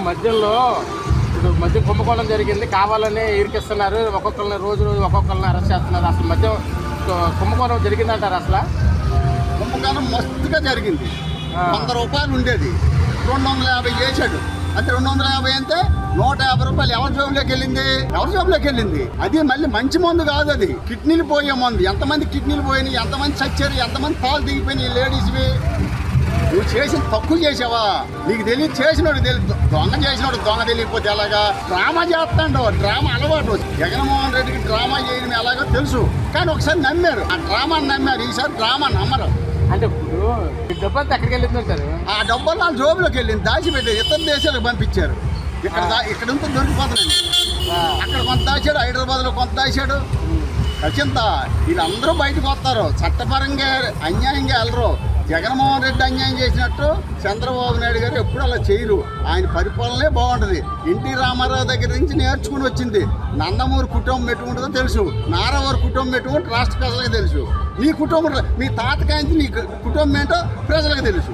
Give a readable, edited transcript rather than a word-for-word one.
మధ్యలో ఇప్పుడు మధ్య కుంభకోణం జరిగింది, కావాలనే ఇరికిస్తున్నారు, ఒక్కొక్కరిని రోజు ఒక్కొక్కరిని అరెస్ట్ చేస్తున్నారు. అసలు మధ్య కుంభకోణం జరిగిందంటారు? అసలు కుంభకోణం మస్తుగా జరిగింది. 100 రూపాయలు ఉండేది 250 చేశాడు. అంటే 250 అంటే 150 రూపాయలు ఎవరి జోబులోకి వెళ్ళింది? అది మళ్ళీ మంచి మందు కాదు, అది కిడ్నీలు పోయే మందు. ఎంతమంది కిడ్నీలు పోయినాయి, ఎంతమంది చచ్చారు, ఎంతమంది పాలు దిగిపోయినాయి లేడీస్వి. నువ్వు చేసిన తక్కువ చేసావా? నీకు తెలియదు, చేసినోడు తెలియదు. దొంగ చేసినోడు దొంగ తెలియకపోతే ఎలాగా? డ్రామా చేస్తాడు, డ్రామా అలవాటు. జగన్మోహన్ రెడ్డికి డ్రామా చేయడం ఎలాగో తెలుసు, కానీ ఒకసారి నమ్మారు, ఆ డ్రామాని నమ్మారు. ఈసారి డ్రామా నమ్మరు. అంటే ఇప్పుడు డబ్బు అంతా ఎక్కడికి వెళ్ళిందంటారు? ఆ డబ్బులు నా జోబులోకి వెళ్ళింది, దాచిపెట్టారు. ఇతర దేశాలకు పంపించారు. ఇక్కడ ఉంటే దొరికిపోతున్నాను. అక్కడ కొంత దాచాడు, హైదరాబాద్లో కొంత దాచాడు. రచింత వీళ్ళందరూ బయటకు వస్తారు, చట్టపరంగా అన్యాయంగా వెళ్ళరు. జగన్మోహన్ రెడ్డి అన్యాయం చేసినట్టు చంద్రబాబు నాయుడు గారు ఎప్పుడు అలా చేయరు. ఆయన పరిపాలనే బాగుంటుంది. ఎన్టీ రామారావు దగ్గర నుంచి నేర్చుకుని వచ్చింది. నందమూరి కుటుంబం పెట్టుకుంటుందో తెలుసు, నారావారి కుటుంబం పెట్టుకుంటే రాష్ట్ర ప్రజలకు తెలుసు. మీ కుటుంబం, మీ తాతకాయించి నీ కుటుంబం ఏంటో ప్రజలకు తెలుసు.